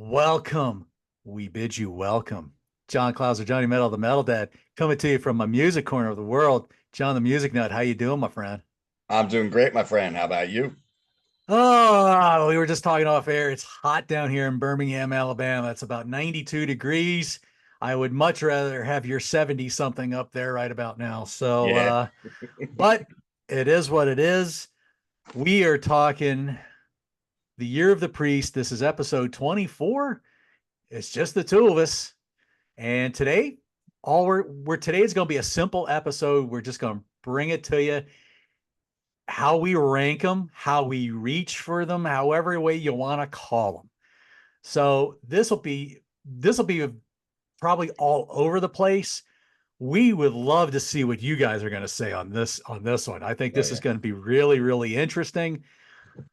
Welcome. We bid you welcome. John Clauser, Johnny Metal, the Metal Dad, coming to you from my music corner of the world. John, the Music Nut, how you doing, my friend? I'm doing great, my friend. How about you? Oh, we were just talking off air. It's hot down here in Birmingham, Alabama. It's about 92 degrees. I would much rather have your 70 something up there right about now. Yeah. But it is what it is. We are talking the year of the priest. This is episode 24. It's just the two of us. And today, all we're today is going to be a simple episode. We're just going to bring it to you how we rank them, how we reach for them, however way you want to call them. So this will be probably all over the place. We would love to see what you guys are going to say on this one. I think Oh this is yeah. going to be really really interesting.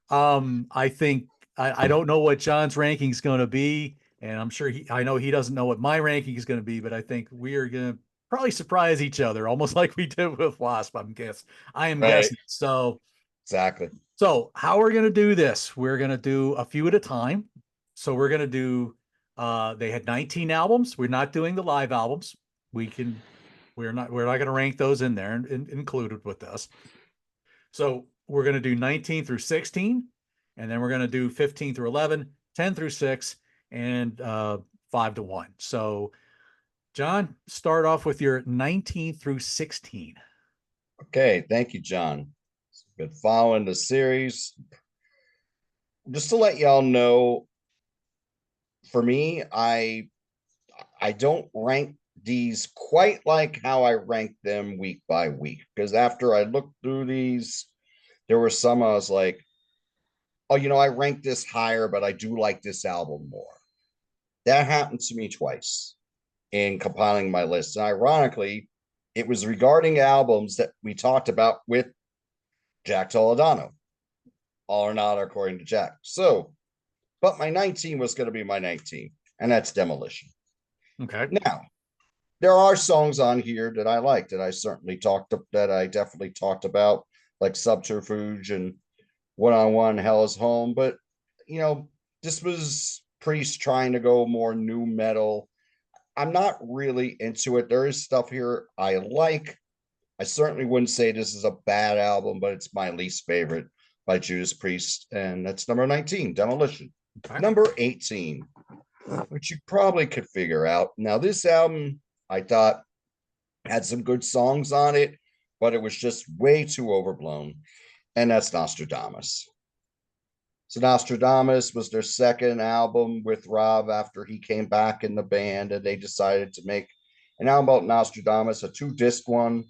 I think I don't know what John's ranking is going to be, and I'm sure I know he doesn't know what my ranking is going to be, but I think we are going to probably surprise each other, almost like we did with Wasp. I am Right. guessing. Exactly. So how we're going to do this? We're going to do a few at a time. So we're going to do. They had 19 albums. We're not doing the live albums. We can. We're not going to rank those in there and included with this. So we're going to do 19 through 16, and then we're going to do 15 through 11, 10 through 6, and 5 to 1. So, John, start off with your 19 through 16. Okay. Thank you, John. Been following the series. Just to let y'all know, for me, I don't rank these quite like how I rank them week by week. Because after I looked through these, there were some I was like, oh, I ranked this higher, but I do like this album more. That happened to me twice in compiling my list. And ironically, it was regarding albums that we talked about with Jack Toledano, All or Not according to Jack. So, but my 19 was going to be my 19, and that's Demolition. Okay. Now, there are songs on here that I like that I definitely talked about, like Subterfuge and One on One, Hell is Home. But, you know, this was Priest trying to go more new metal. I'm not really into it. There is stuff here I like. I certainly wouldn't say this is a bad album, but it's my least favorite by Judas Priest. And that's number 19, Demolition. Okay. Number 18, which you probably could figure out. Now, this album, I thought, had some good songs on it, but it was just way too overblown. And that's Nostradamus. So Nostradamus was their second album with Rob after he came back in the band, and they decided to make an album about Nostradamus, a two-disc one.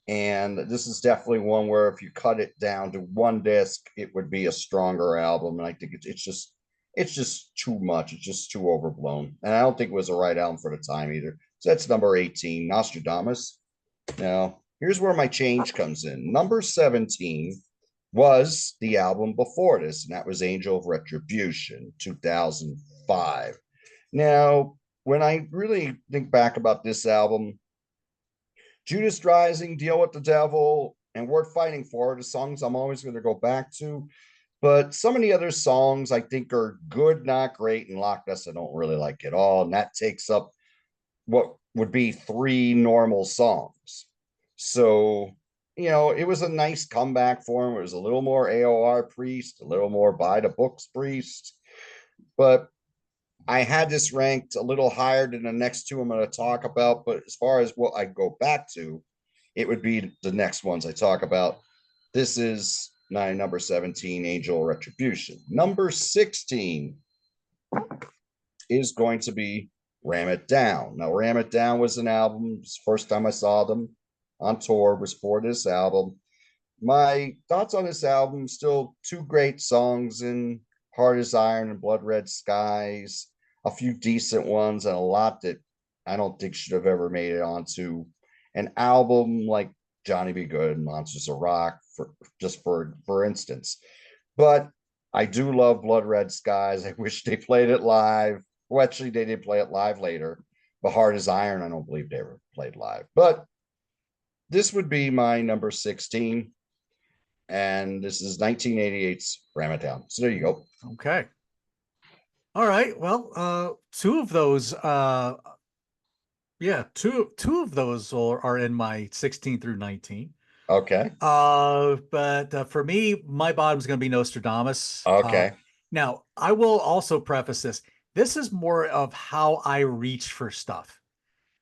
And this is definitely one where if you cut it down to one disc, it would be a stronger album. And I think it's just too much. It's just too overblown. And I don't think it was the right album for the time either. So that's number 18, Nostradamus. Now, here's where my change comes in. Number 17 was the album before this, and that was Angel of Retribution, 2005. Now, when I really think back about this album, Judas Rising, Deal with the Devil, and Worth Fighting For are the songs I'm always going to go back to. But some of the other songs I think are good, not great, and Loch Ness I don't really like at all. And that takes up what would be three normal songs. So, it was a nice comeback for him. It was a little more AOR Priest, a little more by the books Priest. But I had this ranked a little higher than the next two I'm going to talk about. But as far as what I go back to, it would be the next ones I talk about. This is number 17, Angel Retribution. Number 16 is going to be Ram It Down. Now, Ram It Down was an album. First time I saw them on tour was for this album. My thoughts on this album, still two great songs in Hard as Iron and Blood Red Skies, a few decent ones, and a lot that I don't think should have ever made it onto an album like Johnny Be Good and Monsters of Rock, for instance. But I do love Blood Red Skies. I wish they played it live. Well, actually, they did play it live later. But Hard as Iron, I don't believe they ever played live. But this would be my number 16. And this is 1988's Ram It Down. So there you go. Okay. All right. Well, two of those, yeah, two of those are in my 16 through 19. Okay. But for me, my bottom's going to be Nostradamus. Okay. Now, I will also preface this. This is more of how I reach for stuff.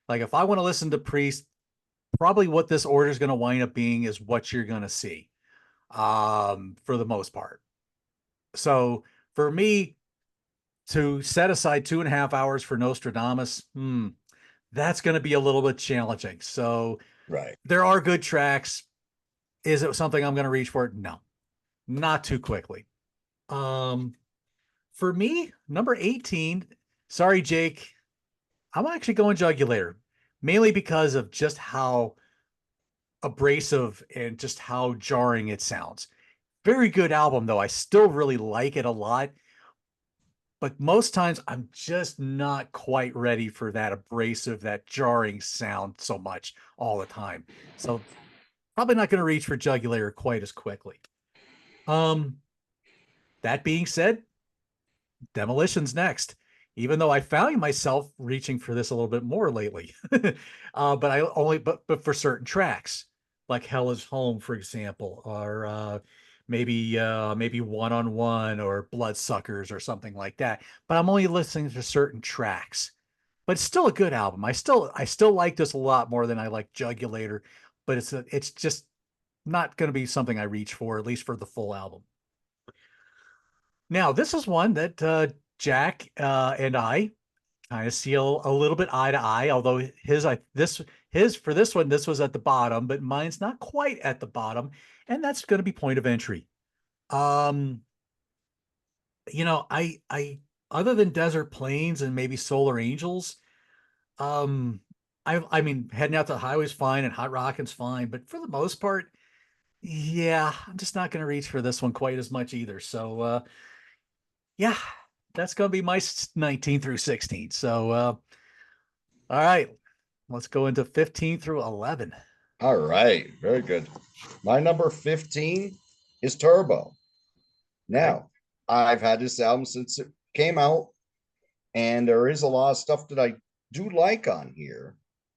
Like if I want to listen to Priest, probably what this order is going to wind up being is what you're going to see, for the most part. So for me to set aside 2.5 hours for Nostradamus, that's going to be a little bit challenging. So Right. there are good tracks. Is it something I'm going to reach for? No, not too quickly. Um, for me, number 18, sorry, Jake, I'm actually going Jugulator, mainly because of just how abrasive and just how jarring it sounds. Very good album, though. I still really like it a lot, but most times I'm just not quite ready for that abrasive, that jarring sound so much all the time. So probably not going to reach for Jugulator quite as quickly. Um, that being said, Demolition's next. Even though I found myself reaching for this a little bit more lately, but I only but for certain tracks, like "Hell Is Home," for example, or maybe "One on One" or "Bloodsuckers" or something like that. But I'm only listening to certain tracks. But it's still a good album. I still like this a lot more than I like Jugulator, but it's just not going to be something I reach for, at least for the full album. Now, this is one that Jack and I kind of see a little bit eye to eye. Although his for this one, this was at the bottom, but mine's not quite at the bottom, and that's going to be Point of Entry. Um, I other than Desert Plains and maybe Solar Angels, um, I mean, Heading Out to the Highway's fine and Hot Rockin's fine, but for the most part, yeah, I'm just not going to reach for this one quite as much either. So, yeah, that's going to be my 19 through 16. So, all right, let's go into 15 through 11. All right. Very good. My number 15 is Turbo. Okay. Now, I've had this album since it came out, and there is a lot of stuff that I do like on here.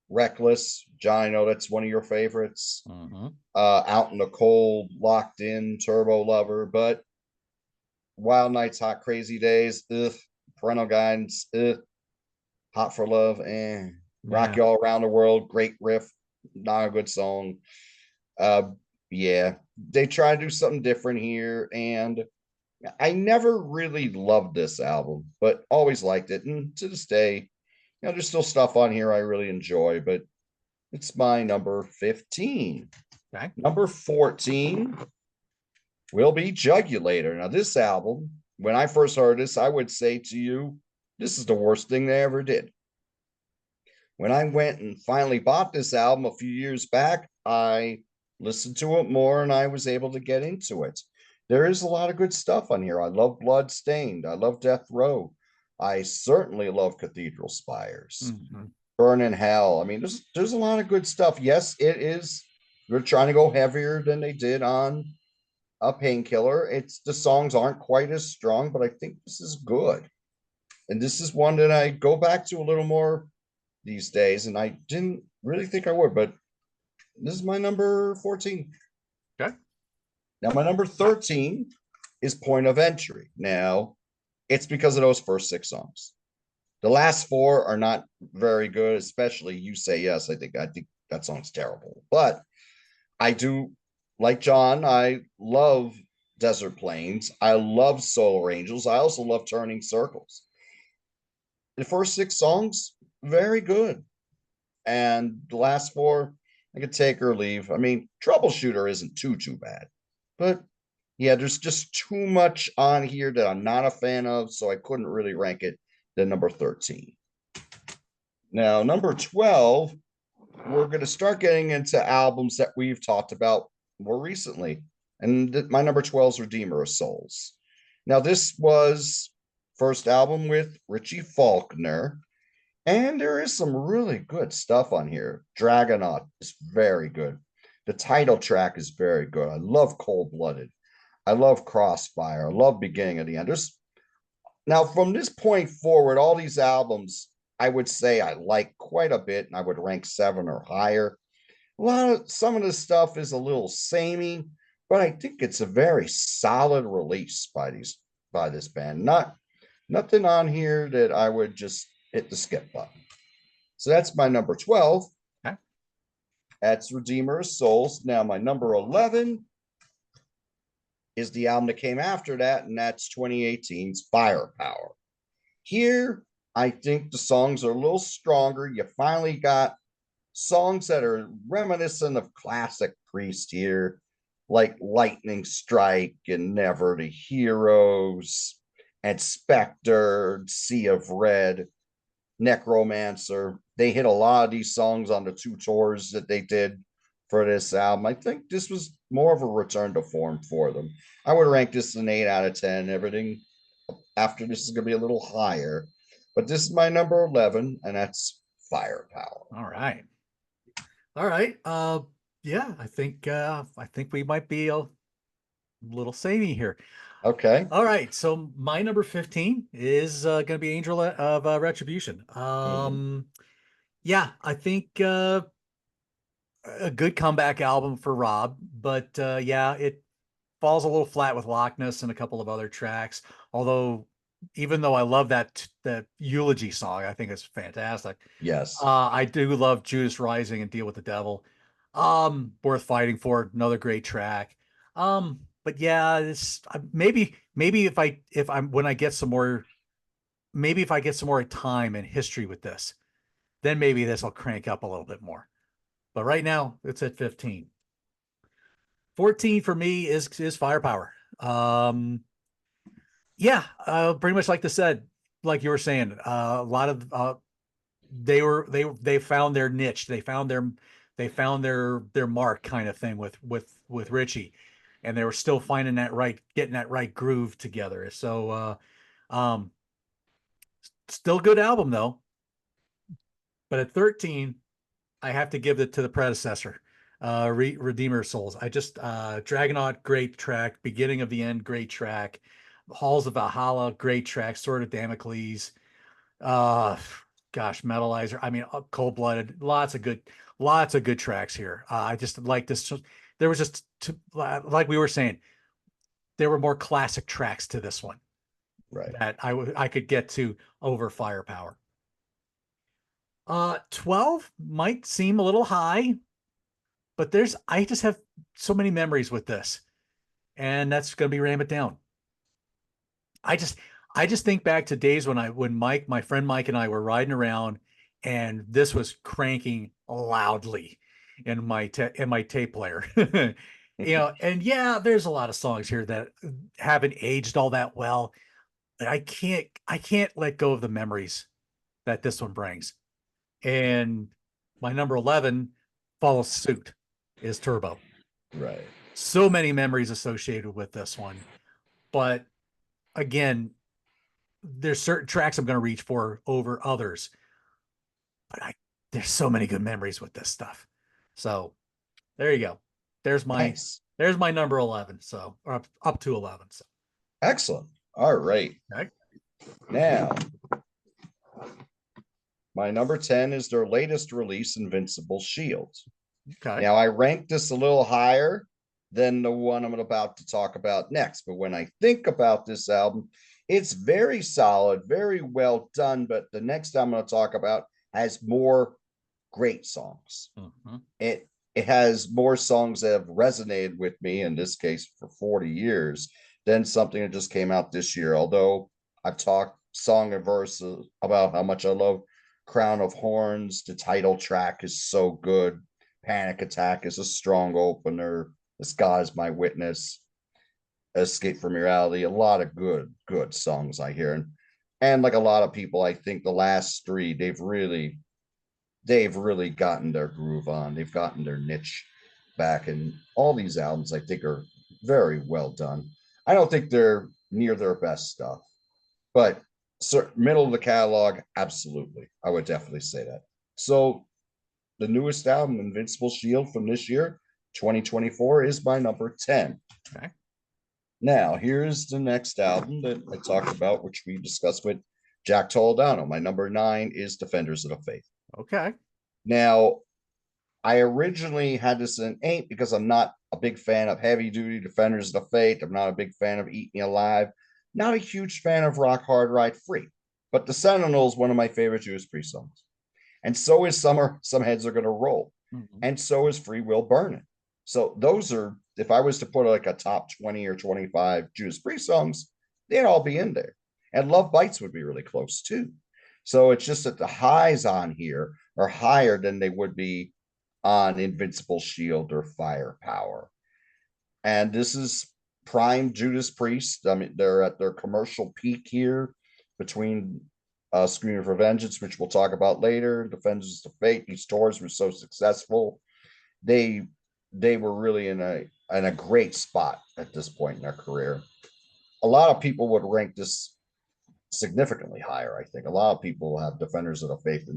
Reckless, John, I know that's one of your favorites. Mm-hmm. Out in the Cold, Locked In, Turbo Lover, but Wild Nights, Hot Crazy Days, ugh. Parental Guidance, ugh. Hot for Love, Rock Yeah. You All Around the World, great riff, not a good song. Uh, yeah, they try to do something different here, and I never really loved this album, but always liked it. And to this day, there's still stuff on here I really enjoy, but it's my number 15. Okay. Number 14 will be Jugulator. Now, this album, when I first heard this, I would say to you, this is the worst thing they ever did. When I went and finally bought this album a few years back, I listened to it more and I was able to get into it. There is a lot of good stuff on here. I love Bloodstained. I love Death Row. I certainly love Cathedral Spires. Mm-hmm. Burn in Hell. I mean, there's a lot of good stuff. Yes, it is. They're trying to go heavier than they did on a Painkiller. It's the songs aren't quite as strong, but I think this is good. And this is one that I go back to a little more these days, and I didn't really think I would, but this is my number 14. Okay. Now, my number 13 is Point of Entry. Now, it's because of those first six songs. The last four are not very good, especially You Say Yes. I think that song's terrible. But I do like John, I love Desert Plains. I love Solar Angels. I also love Turning Circles. The first six songs, very good. And the last four, I could take or leave. I mean, Troubleshooter isn't too bad, but yeah, there's just too much on here that I'm not a fan of, so I couldn't really rank it than number 13. Now, number 12, we're going to start getting into albums that we've talked about more recently. And my number 12 is Redeemer of Souls. Now, this was first album with Richie Faulkner, and there is some really good stuff on here. Dragonaut is very good. The title track is very good. I love Cold Blooded. I love Crossfire. I love Beginning of the End. There's Now, from this point forward, all these albums, I would say I like quite a bit, and I would rank 7 or higher. Some of the stuff is a little samey, but I think it's a very solid release by this band. Nothing on here that I would just hit the skip button. So that's my number 12. Okay. That's Redeemer of Souls. Now my number 11 is the album that came after that, and that's 2018's Firepower. Here, I think the songs are a little stronger. You finally got songs that are reminiscent of classic Priest here, like Lightning Strike and Never the Heroes and Spectre, Sea of Red, Necromancer. They hit a lot of these songs on the 2 tours that they did for this album. I think this was more of a return to form for them. I would rank this an 8 out of 10. Everything after this is going to be a little higher, but this is my number 11, and that's Firepower. All right. All right. Yeah, I think we might be a little samey here. Okay. All right. So my number 15 is going to be Angel of Retribution. Mhm. Yeah, I think a good comeback album for Rob, but yeah, it falls a little flat with Loch Ness and a couple of other tracks. Although, even though I love that eulogy song, I think it's fantastic. Yes. I do love Judas Rising and Deal with the Devil. Worth fighting for. Another great track. But yeah, this maybe if I'm when I get some more, maybe if I get some more time and history with this, then maybe this will crank up a little bit more. But right now, it's at 15. 14 for me is Firepower. Yeah, pretty much like like you were saying, a lot of they found their niche, they found their mark kind of thing with Richie, and they were still finding that right, getting that right groove together. So um, still good album though. But at 13, I have to give it to the predecessor, Redeemer Souls. I just Dragonaut, great track. Beginning of the End, great track. Halls of Valhalla, great track. Sword of Damocles. Uh, gosh, Metalizer. I mean, Cold Blooded. Lots of good tracks here. I just like this. There was just like we were saying, there were more classic tracks to this one Right. that I could get to over Firepower. 12 might seem a little high, but I just have so many memories with this, and that's going to be Ram It Down. I just I just think back to days when Mike, my friend Mike, and I were riding around, and this was cranking loudly in my tape player. And yeah, there's a lot of songs here that haven't aged all that well, but I can't let go of the memories that this one brings. And my number 11 follows suit, is Turbo. Right. So many memories associated with this one, but again, there's certain tracks I'm going to reach for over others, but there's so many good memories with this stuff. So there you go. There's my Nice. there's my number 11. So up to 11. So Excellent. All right. okay. Now, my number 10 is their latest release, Invincible Shield. Okay. Now, I ranked this a little higher than the one I'm about to talk about next. But when I think about this album, it's very solid, very well done. But the next I'm going to talk about has more great songs. Mm-hmm. It has more songs that have resonated with me, in this case for 40 years, than something that just came out this year. Although I've talked song and verse about how much I love Crown of Horns. The title track is so good. Panic Attack is a strong opener. This God is My Witness. Escape from Reality. A lot of good songs I hear. And like a lot of people, I think the last three, they've really gotten their groove on. They've gotten their niche back. And all these albums, I think, are very well done. I don't think they're near their best stuff, but middle of the catalog, absolutely. I would definitely say that. So the newest album, Invincible Shield from this year, 2024, is my number 10. Okay. Now, here's the next album that I talked about, which we discussed with Jack Toledano. My number 9 is Defenders of the Faith. Okay. Now, I originally had this in 8 because I'm not a big fan of heavy duty Defenders of the Faith. I'm not a big fan of Eat Me Alive. Not a huge fan of Rock Hard Ride Free. But The Sentinel is one of my favorite Judas Priest songs. And so is Summer, Some Heads Are Gonna Roll. Mhm. And so is Free Will Burning. So those are, if I was to put like a top 20 or 25 Judas Priest songs, they'd all be in there. And Love Bites would be really close too. So it's just that the highs on here are higher than they would be on Invincible Shield or Firepower. And this is prime Judas Priest. I mean, they're at their commercial peak here between Screaming for Vengeance, which we'll talk about later, Defenders of Fate. These tours were so successful. They were really in a great spot at this point in their career. A lot of people would rank this significantly higher. I think a lot of people have Defenders of the Faith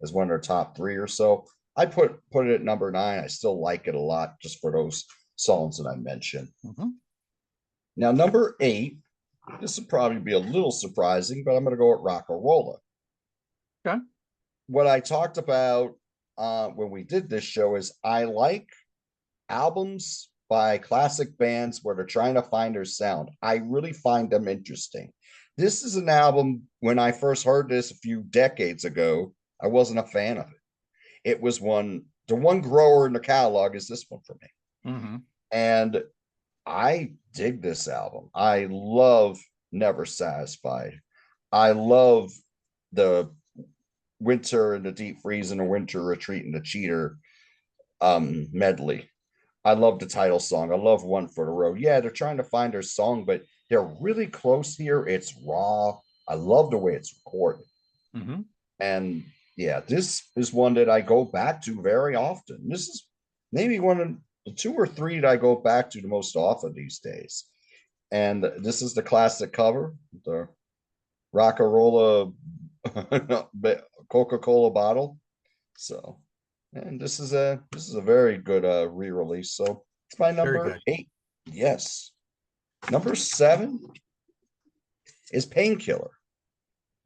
as one of their top 3 or so. I put it at number 9. I still like it a lot just for those songs that I mentioned. Mm-hmm. Now, number 8, this would probably be a little surprising, but I'm going to go with Rock-A-Rolla. Okay. What I talked about when we did this show is I like albums by classic bands where they're trying to find their sound. I really find them interesting. This is an album, when I first heard this a few decades ago, I wasn't a fan of it. It was the one grower in the catalog is this one for me. Mm-hmm. And I dig this album. I love Never Satisfied. I love the Winter and the Deep Freeze and the Winter Retreat and the Cheater medley. I love the title song. I love One for the Road. Yeah, they're trying to find their song, but they're really close here. It's raw. I love the way it's recorded. Mm-hmm. And yeah, this is one that I go back to very often. This is maybe one of the 2 or 3 that I go back to the most often these days. And this is the classic cover, the Rock-A-Rolla Coca-Cola bottle. So, and this is a very good re-release. So it's my Very number good. 8. Yes. Number 7 is Painkiller.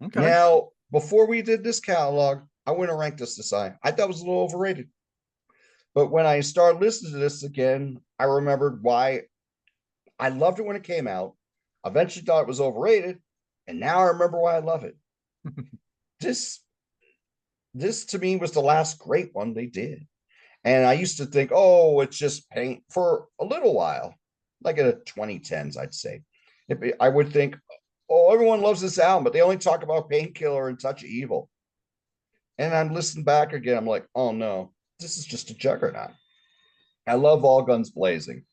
Okay. Now, before we did this catalog, I wouldn't rank this high. I thought it was a little overrated. But when I started listening to this again, I remembered why I loved it when it came out. Eventually thought it was overrated, and now I remember why I love it. this to me was the last great one they did. And I used to think, oh, it's just paint for a little while, like in the 2010s, I'd say. I would think, oh, everyone loves this album, but they only talk about Painkiller and Touch of Evil. And I'm listening back again. I'm like, oh no, this is just a juggernaut. I love All Guns Blazing.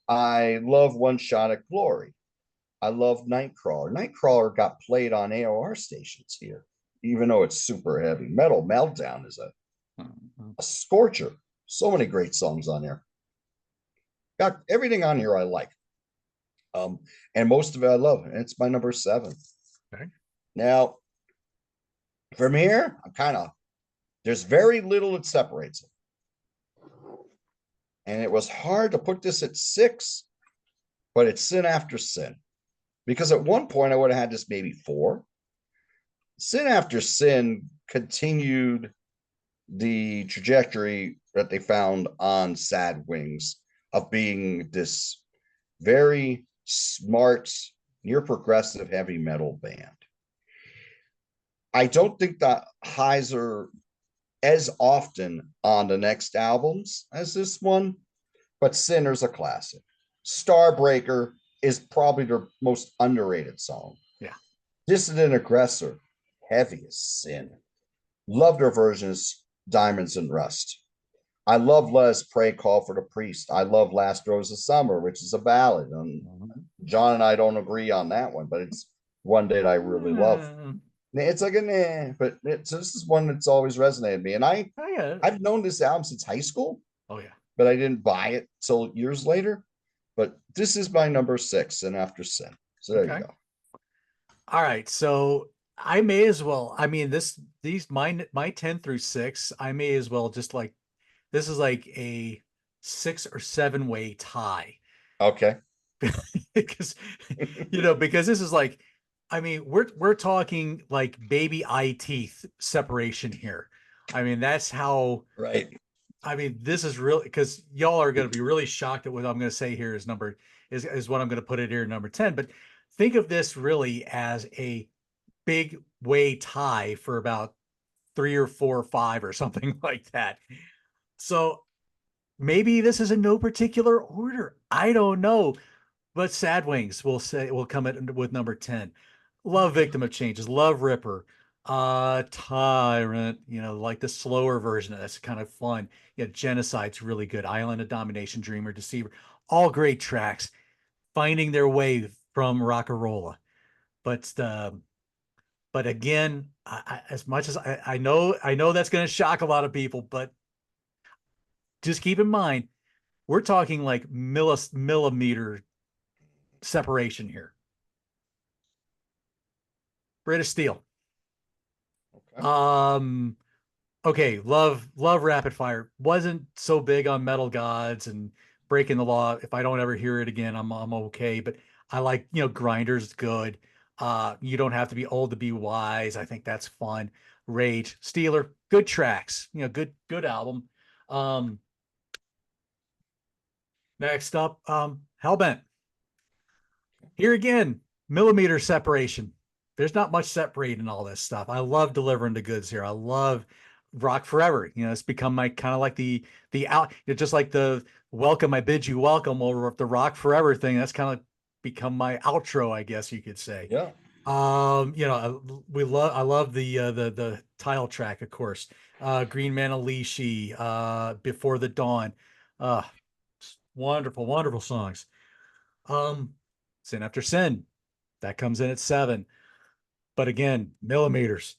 I love One Shot at Glory. I love Nightcrawler. Nightcrawler got played on AOR stations here, even though it's super heavy. Metal Meltdown is a scorcher. So many great songs on here. Got everything on here I like. And most of it I love. And it's my number 7. Okay. Now, from here, there's very little that separates them. And it was hard to put this at 6, but it's Sin After Sin. Because at one point I would have had this maybe 4. Sin After Sin continued the trajectory that they found on Sad Wings of being this very smart, near progressive heavy metal band. I don't think the highs are as often on the next albums as this one, but Sinner's a classic. Starbreaker is probably their most underrated song. Yeah. Dissident Aggressor, heavy as sin. Love their versions, Diamonds and Rust. I love Let Us Pray, Call for the Priest. I love Last Rose of Summer, which is a ballad. John and I don't agree on that one, but it's one that I really love. It's like but this is one that's always resonated with me. And I've known this album since high school. Oh yeah. But I didn't buy it till years later. But this is my number 6, and After Sin. So there you go. All right. So I may as well, I mean, my 10 through 6, I may as well just this is like a 6 or 7 way tie. Okay. because because this is like, I mean, we're talking like baby eye teeth separation here. I mean, that's how. Right. I mean, this is really, because y'all are going to be really shocked at what I'm going to say here is what I'm going to put it here number 10. But think of this really as a big way tie for about 3 or 4 or 5 or something like that. So maybe this is in no particular order. I don't know. But Sad Wings will come at with number 10. Love Victim of Changes, love Ripper, Tyrant, like the slower version. That's kind of fun. Yeah, Genocide's really good. Island of Domination, Dreamer, Deceiver, all great tracks, finding their way from Rockarola. But but again, as much as I know that's going to shock a lot of people, but just keep in mind, we're talking like millimeter separation here. British Steel. Okay. Um, okay, love Rapid Fire. Wasn't so big on Metal Gods and Breaking the Law. If I don't ever hear it again, I'm okay. But I like, Grinders good. You don't have to be old to be wise. I think that's fun. Rage, Steeler, good tracks. Good album. Um, Next up, Hellbent. Here again, millimeter separation. There's not much separating all this stuff. I love delivering the goods here. I love Rock Forever. It's become my kind of like the out. It's just like the welcome. I bid you welcome, or the Rock Forever thing. That's kind of become my outro, I guess you could say. Yeah. I love the title track, of course. Green Manalishi, Before the Dawn. Uh, Wonderful, wonderful songs. Sin After Sin, that comes in at 7. But again, millimeters.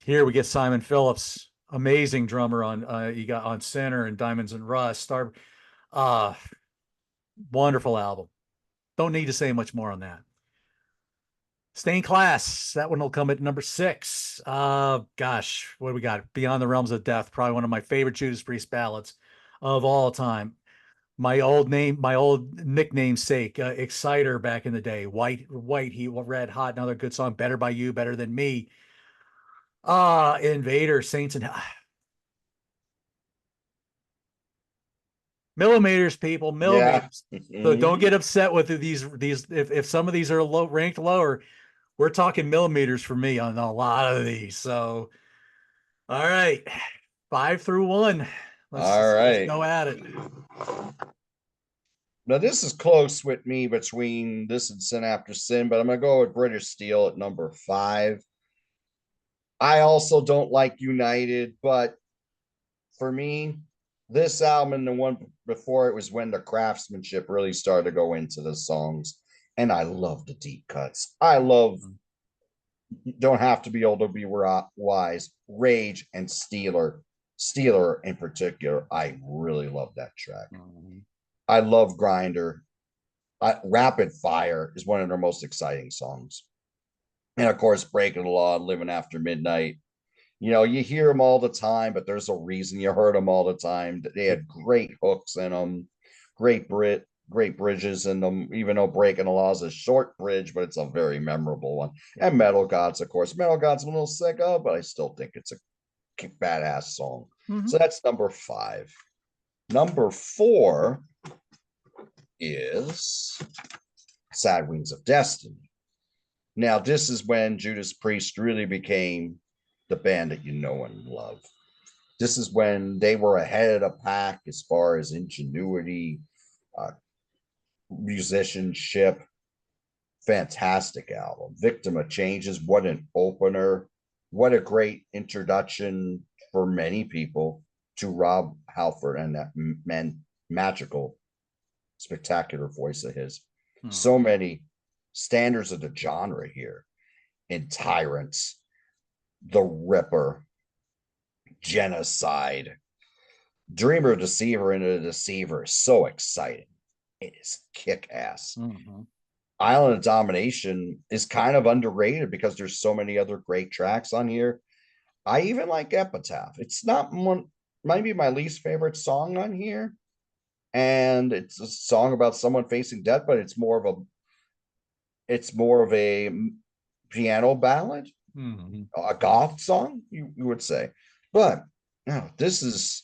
Here we get Simon Phillips, amazing drummer on you got on Center and Diamonds and Rust. Uh Wonderful album. Don't need to say much more on that. Stained Class, that one will come at number 6. Gosh, what do we got? Beyond the Realms of Death, probably one of my favorite Judas Priest ballads of all time. My old nickname sake, Exciter back in the day. White Heat, Red Hot, another good song. Better by You, Better Than Me. Invader, Saints and millimeters, people, Yeah. millimeters. So don't Mhm. get upset with these. If some of these are ranked lower, we're talking millimeters for me on a lot of these. So all right, 5 through 1. All Let's right. go at it. Now this is close with me between this and Sin After Sin, but I'm gonna go with British Steel at number 5. I also don't like United, but for me, this album and the one before it was when the craftsmanship really started to go into the songs. And I love the deep cuts. I love Don't Have to Be Old to Be Wise, Rage, and Steeler in particular. I really love that track. Mhm. I love Grinder. Rapid Fire is one of their most exciting songs. And of course, Breaking the Law, Living After Midnight. You hear them all the time, but there's a reason you heard them all the time. They had great hooks in them, great bridges in them. Even though Breaking the Law is a short bridge, but it's a very memorable one. Yeah. And Metal Gods, of course. Metal Gods, I'm a little sick of, but I still think it's a badass song. Mhm. So that's number 5. Number 4 is Sad Wings of Destiny. Now, this is when Judas Priest really became the band that you know and love. This is when they were ahead of the pack as far as ingenuity, uh, musicianship. Fantastic album. Victim of Changes. What an opener. What a great introduction for many people to Rob Halford and that magical, spectacular voice of his. So Mhm. many standards of the genre here in Tyrants, The Ripper, Genocide, Dreamer, Deceiver, and the Deceiver is so exciting. It is kick ass. Mhm. Island of Domination is kind of underrated because there's so many other great tracks on here. I even like Epitaph. It's not one, might be my least favorite song on here, and it's a song about someone facing death, but it's more of a piano ballad, Mhm. a goth song, you would say. But no, this is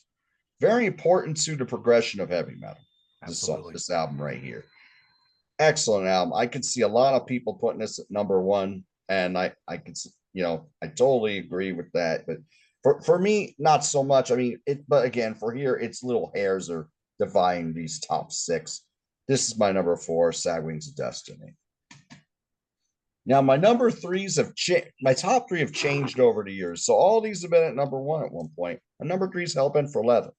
very important to the progression of heavy metal. This song, Absolutely. this album right here, excellent album. I could see a lot of people putting this at number one, and I totally agree with that. But for me, not so much. I mean, but again, for here, it's little hairs are dividing these top six. This is my number four, Sad Wings of Destiny. Now, my number threes have changed. My top three have changed over the years. So all these have been at number one at one point. And number three is Hellbent for Leather.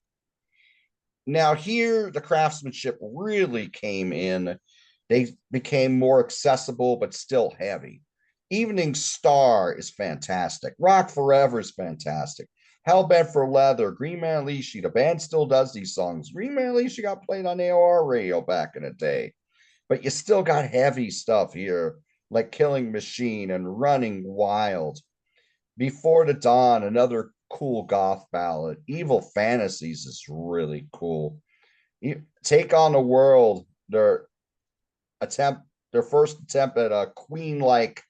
Now, here, the craftsmanship really came in. They became more accessible, but still heavy. Evening Star is fantastic. Rock Forever is fantastic. Hellbent for Leather, Green Man Leashy, the band still does these songs. Green Man Leashy got played on AOR radio back in the day, but you still got heavy stuff here, like Killing Machine and Running Wild. Before the Dawn, another cool goth ballad. Evil Fantasies is really cool. Take on the World, attempt their first attempt at a Queen-like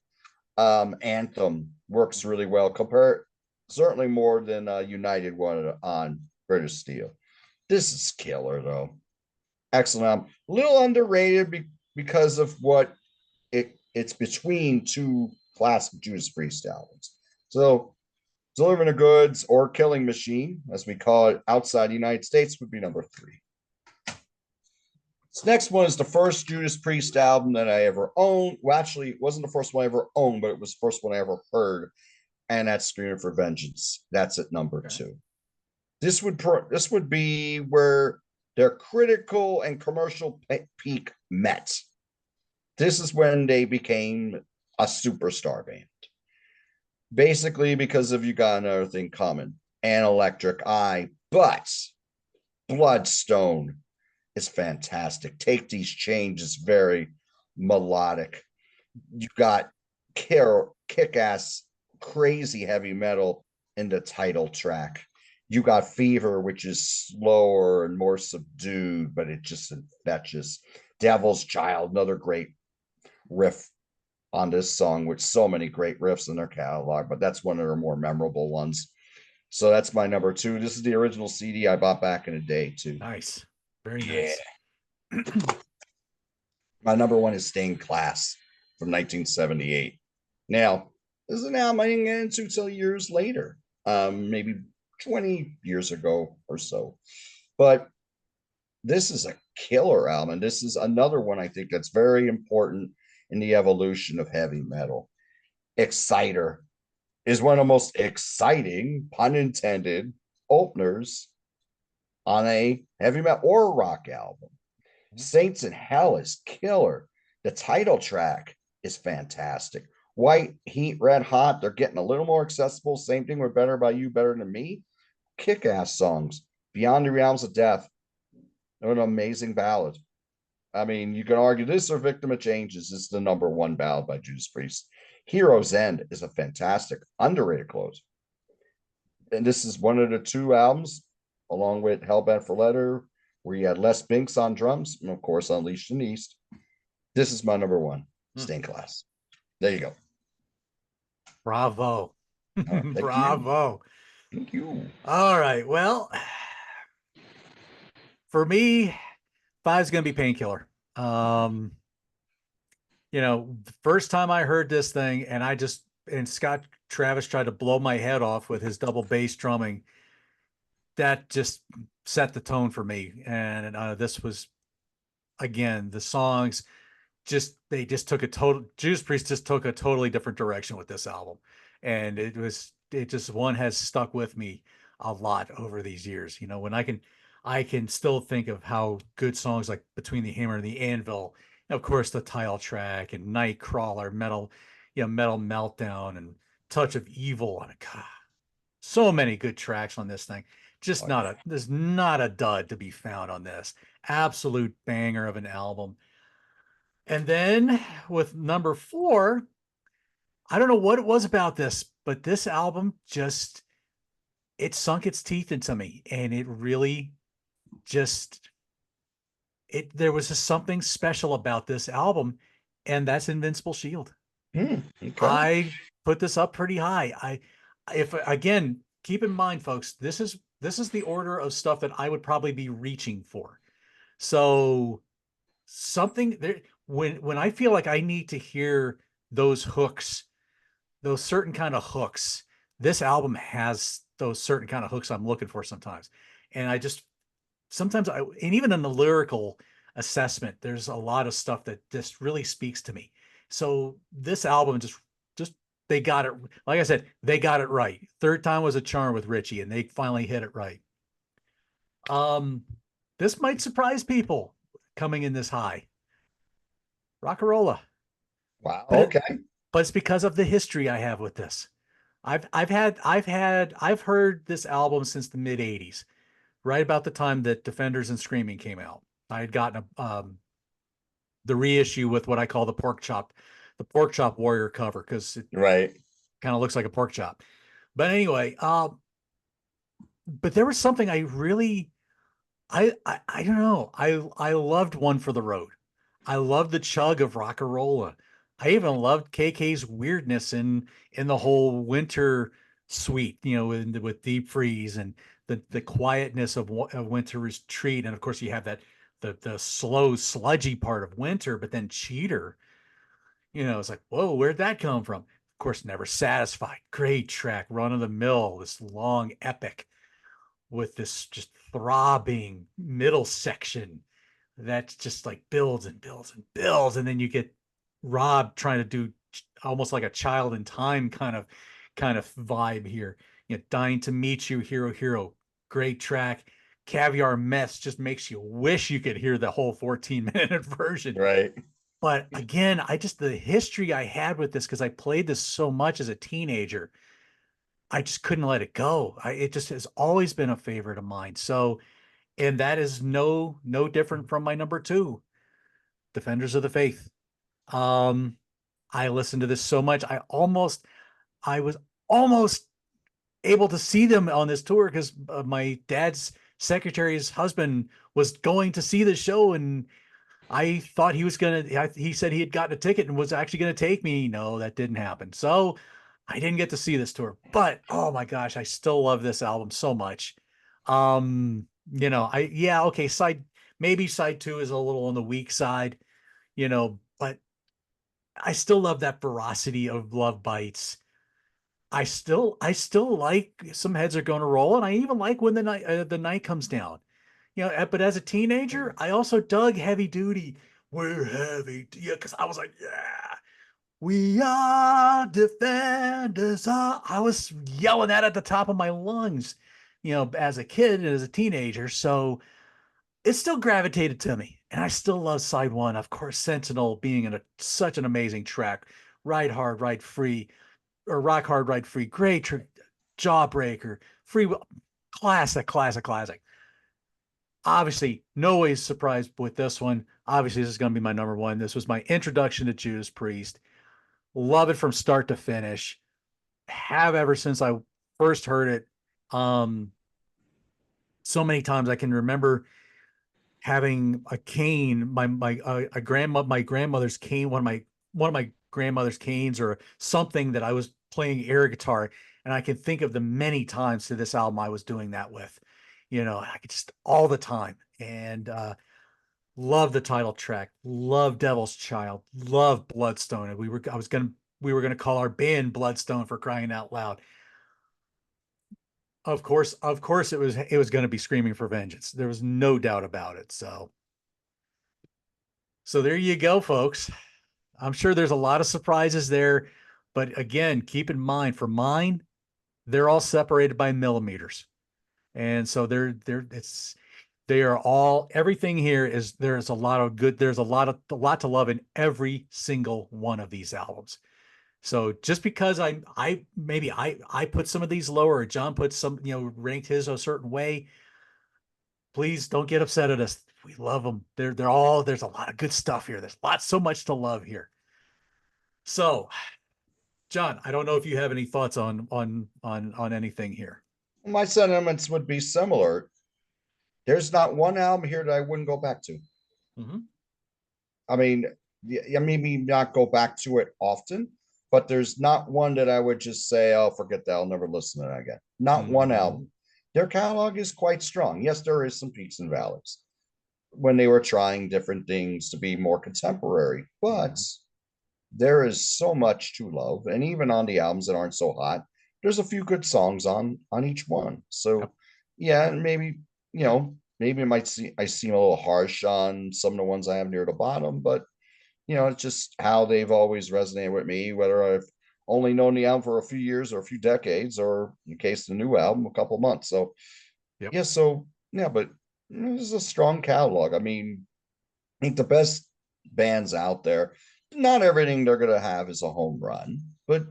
anthem works really well. Compare certainly more than United one on British Steel. This is killer though. Excellent. A little underrated because of what it's between two classic Judas Priest albums. So Delivering the Goods or Killing Machine, as we call it outside the United States, would be number three. This next one is the first Judas Priest album that I ever owned. Well, actually, it wasn't the first one I ever owned, but it was the first one I ever heard, and that's Screaming for Vengeance. That's at number Okay. two. This would be where their critical and commercial peak met. This is when they became a superstar band. Basically, because of You Got Another Thing Coming and Electric Eye, but Bloodstone is fantastic. Take These Chains is very melodic. You got kick ass, crazy heavy metal in the title track. You got Fever, which is slower and more subdued, but it just infectious. Devil's Child, another great riff on this song, with so many great riffs in their catalog, but that's one of their more memorable ones. So that's my number two. This is the original CD I bought back in the day, too. Nice. Very Yeah. nice. My number one is Stained Class from 1978. Now, this is an album I didn't get into till years later, maybe 20 years ago or so. But this is a killer album. And this is another one I think that's very important in the evolution of heavy metal. Exciter is one of the most exciting, pun intended, openers on a heavy metal or rock album. Saints in Hell is killer. The title track is fantastic. White Heat, Red Hot, they're getting a little more accessible. Same thing with Better By You, Better Than Me. Kick ass songs. Beyond the Realms of Death, they're an amazing ballad. I mean, you can argue this or Victim of Changes is the number one ballad by Judas Priest. Hero's End is a fantastic, underrated close. And this is one of the two albums, along with Hellbent for Leather, where you had Les Binks on drums, and of course, Unleashed in the East. This is my number one, Stained Class. There you go. Bravo. All right, thank you. Bravo. Thank you. All right. Well, for me, five's going to be Painkiller. The first time I heard this thing, and Scott Travis tried to blow my head off with his double bass drumming, that just set the tone for me. And this was, again, the songs they just took Judas Priest just took a totally different direction with this album. And it just one has stuck with me a lot over these years. When I can still think of how good songs like Between the Hammer and the Anvil, of course, the title track and Nightcrawler, Metal Meltdown and Touch of Evil. And God, so many good tracks on this thing. Just there's not a dud to be found on this. Absolute banger of an album. And then with number four, I don't know what it was about this, but this album it sunk its teeth into me, and it really just there was just something special about this album, and that's Invincible Shield. Okay. I put this up pretty high. If again, keep in mind, folks, this is the order of stuff that I would probably be reaching for. So something there when I feel like I need to hear those hooks, those certain kind of hooks, this album has those certain kind of hooks I'm looking for sometimes. And I just sometimes and even in the lyrical assessment, there's a lot of stuff that just really speaks to me. So this album just they got it. Like I said, they got it right. Third time was a charm with Richie, and they finally hit it right. Um, this might surprise people coming in this high. Rockarola, Wow. but Okay. it's because of the history I have with this. I've heard this album since the mid '80s, right about the time that Defenders and Screaming came out. I had gotten the reissue with what I call the pork chop warrior cover because it Right. kind of looks like a pork chop. But anyway, but there was something I really I don't know. I loved One for the Road. I loved the chug of Rockarola. I even loved KK's weirdness in the whole winter suite, you know, with Deep Freeze and the quietness of Winter Retreat, and of course you have that the slow sludgy part of Winter, but then Cheater, you know, it's like whoa, where'd that come from? Of course, Never Satisfied, great track, run of the mill, this long epic with this just throbbing middle section that just like builds and builds and builds, and then you get Rob trying to do almost like a Child in Time kind of vibe here. You know, Dying to Meet You, Hero Hero, great track. Caviar Mess just makes you wish you could hear the whole 14-minute version. Right. But again, I just the history I had with this because I played this so much as a teenager, I just couldn't let it go. It just has always been a favorite of mine. So, and that is no different from my number two, Defenders of the Faith. Um, I listened to this so much. I was almost able to see them on this tour because my dad's secretary's husband was going to see the show, and I thought he was gonna. He said he had gotten a ticket and was actually gonna take me. No, that didn't happen. So I didn't get to see this tour. But oh my gosh, I still love this album so much. You know, I yeah, okay, maybe side two is a little on the weak side, you know, but I still love that ferocity of Love Bites. I still like Some Heads Are Gonna Roll, and I even like When the Night Comes Down. You know, but as a teenager, I also dug Heavy Duty. We're heavy, yeah, because I was like, yeah, we are defenders. I was yelling that at the top of my lungs, you know, as a kid and as a teenager. So it still gravitated to me, and I still love side one. Of course, Sentinel being such an amazing track. Ride Hard, Ride Free, or Rock Hard, Ride Free. Great Jawbreaker, Free Will, classic, classic, classic. Obviously, no ways surprised with this one. Obviously, this is going to be my number one. This was my introduction to Judas Priest. Love it from start to finish. Have ever since I first heard it. Um, so many times I can remember having a cane, my grandmother's cane, one of my grandmother's canes or something that I was playing air guitar, and I can think of the many times to this album I was doing that with, you know, I could just all the time. And love the title track, love Devil's Child, love Bloodstone. And we were gonna call our band Bloodstone for crying out loud. Of course, it was going to be Screaming for Vengeance. There was no doubt about it. So there you go, folks. I'm sure there's a lot of surprises there, but again, keep in mind for mine, they're all separated by millimeters, and so they are all everything here is there's a lot of good. There's a lot to love in every single one of these albums. So just because I put some of these lower, or John put some, you know, ranked his a certain way, please don't get upset at us. We love them. They're all there's a lot of good stuff here. There's lots so much to love here. So, John, I don't know if you have any thoughts on anything here. My sentiments would be similar. There's not one album here that I wouldn't go back to. Mm-hmm. I mean, yeah, maybe not go back to it often, but there's not one that I would just say, "Oh, forget that. I'll never listen to that again." Not one Mm-hmm. album. Their catalog is quite strong. Yes, there is some peaks and valleys when they were trying different things to be more contemporary, but Mm-hmm. there is so much to love. And even on the albums that aren't so hot, there's a few good songs on each one. Yep. So yeah, and maybe, maybe it might I seem a little harsh on some of the ones I have near the bottom, but it's just how they've always resonated with me, whether I've only known the album for a few years or a few decades, or in case the new album, a couple months. So Yep. yeah, but this is a strong catalog. I mean, I think the best bands out there, not everything they're gonna have is a home run, but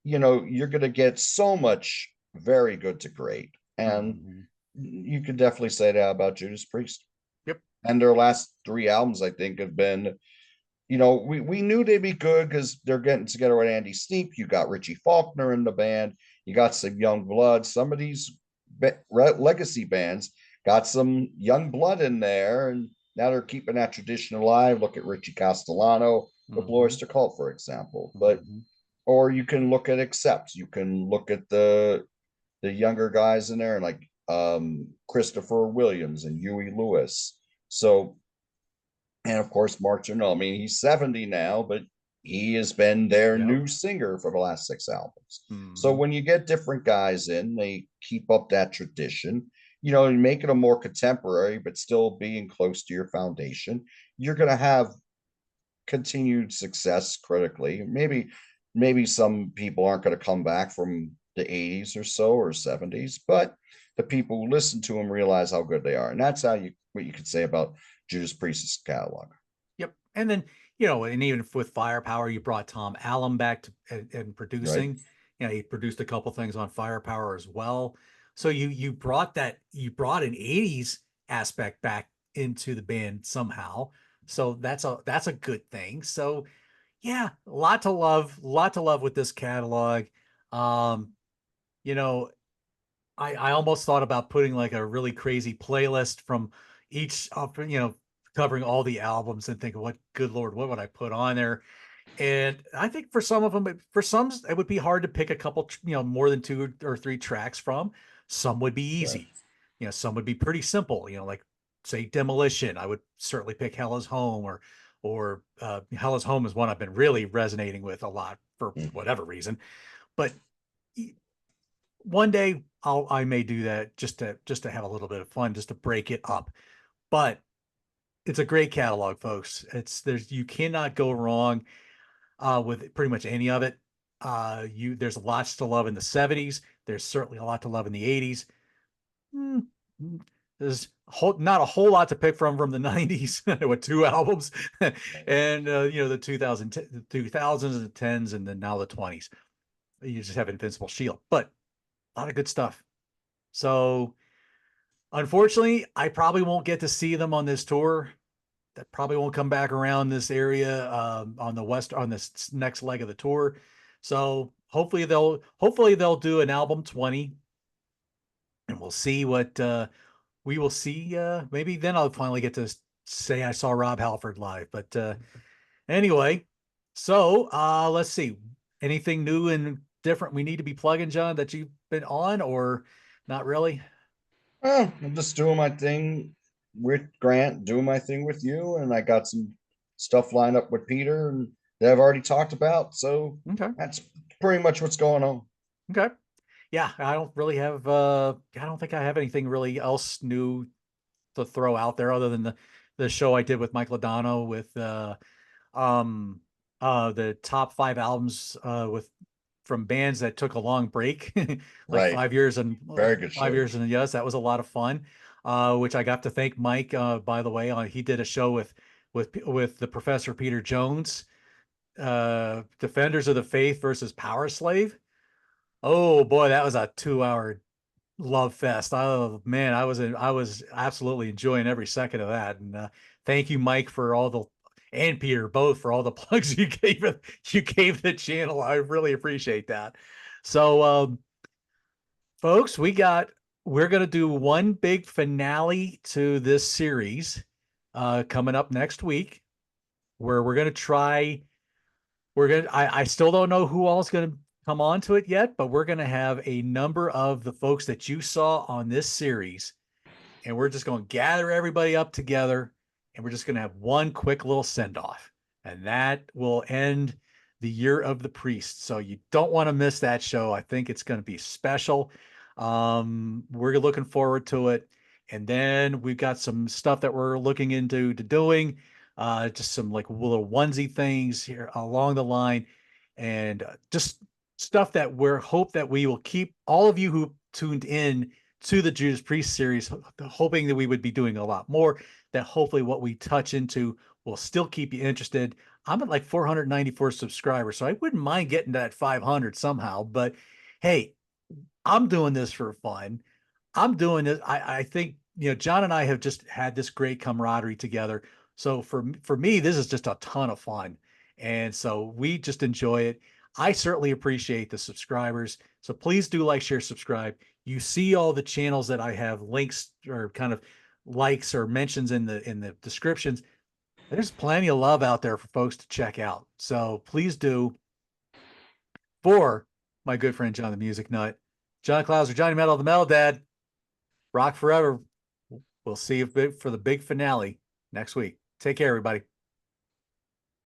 you're gonna get so much very good to great. And Mm-hmm. you could definitely say that about Judas Priest. Yep. And their last three albums, I think, have been, we knew they'd be good because they're getting together with Andy Sneap. You got Richie Faulkner in the band. You got some young blood. Some of these legacy bands got some young blood in there, and now they're keeping that tradition alive. Look at Richie Castellano with Mm-hmm. Blue to Cult, for example. But Mm-hmm. or you can look at Accept. You can look at the younger guys in there, and like Christopher Williams and Huey Lewis. So, and of course, Mark Janelle. I mean, he's 70 now, but he has been their Yep. new singer for the last six albums. So Mm-hmm. when you get different guys in, they keep up that tradition, and make it a more contemporary, but still being close to your foundation. You're going to have continued success critically. Maybe some people aren't going to come back from the 80s or so or 70s, but the people who listen to them realize how good they are. And that's what you could say about Judas Priest's catalog. Yep. And then, and even with Firepower, you brought Tom Allen back to and Right. producing. He produced a couple things on Firepower as well. So you brought an 80s aspect back into the band somehow. So that's a good thing. So yeah, a lot to love with this catalog. Um, you know, I almost thought about putting like a really crazy playlist from each, covering all the albums and think, what, good Lord, what would I put on there? And I think for some of them, for some, it would be hard to pick a couple, more than two or three tracks from. Some would be Right. easy. Some would be pretty simple, like say Demolition. I would certainly pick Hell is Home, or Hell is Home is one I've been really resonating with a lot for Mhm. whatever reason. But one day I may do that just to have a little bit of fun, just to break it up. But it's a great catalog, folks. You cannot go wrong with pretty much any of it. There's lots to love in the 70s. There's certainly a lot to love in the 80s. Mm, there's not a whole lot to pick from the 90s with two albums, and the 2000s and the 10s, and then now the 20s. You just have Invincible Shield, but a lot of good stuff. So unfortunately, I probably won't get to see them on this tour. That probably won't come back around this area on this next leg of the tour. So hopefully they'll do an album 20, and we'll see what we will see. Maybe then I'll finally get to say I saw Rob Halford live. But anyway, so let's see. Anything new and different we need to be plugging, John, that you've been on, or not really? Well, I'm just doing my thing with Grant, doing my thing with you, and I got some stuff lined up with Peter and that I've already talked about. So Okay. that's pretty much what's going on. Okay. Yeah, I don't think I have anything really else new to throw out there other than the show I did with Mike Lodano with um the top five albums with from bands that took a long break, like Right. 5 years and Very good show. yes, that was a lot of fun. Which I got to thank Mike, by the way. He did a show with the Professor Peter Jones, Defenders of the Faith versus Power Slave. Oh boy, that was a 2 hour love fest. Oh man, I was absolutely enjoying every second of that. And thank you, Mike, for all the and Peter both for all the plugs you gave the channel. I really appreciate that. So, folks, we're gonna do one big finale to this series, coming up next week, where we're gonna try. I still don't know who all is gonna come on to it yet, but we're gonna have a number of the folks that you saw on this series, and we're just going to gather everybody up together, and we're just going to have one quick little send off, and that will end the year of the priest. So you don't want to miss that show. I think it's going to be special. We're looking forward to it. And then we've got some stuff that we're looking into to doing, just some like little onesie things here along the line, and just stuff that we're hope that we will keep all of you who tuned in to the Judas Priest series, hoping that we would be doing a lot more, that hopefully what we touch into will still keep you interested. I'm at like 494 subscribers, so I wouldn't mind getting to that 500 somehow. But hey, I'm doing this for fun. I'm doing it. I think, John and I have just had this great camaraderie together. So for me, this is just a ton of fun. And so we just enjoy it. I certainly appreciate the subscribers. So please do like, share, subscribe. You see all the channels that I have links or kind of likes or mentions in the descriptions. There's plenty of love out there for folks to check out. So please do. For my good friend John the Music Nut, John Clouser, Johnny Metal, the Metal Dad, rock forever. We'll see you for the big finale next week. Take care, everybody.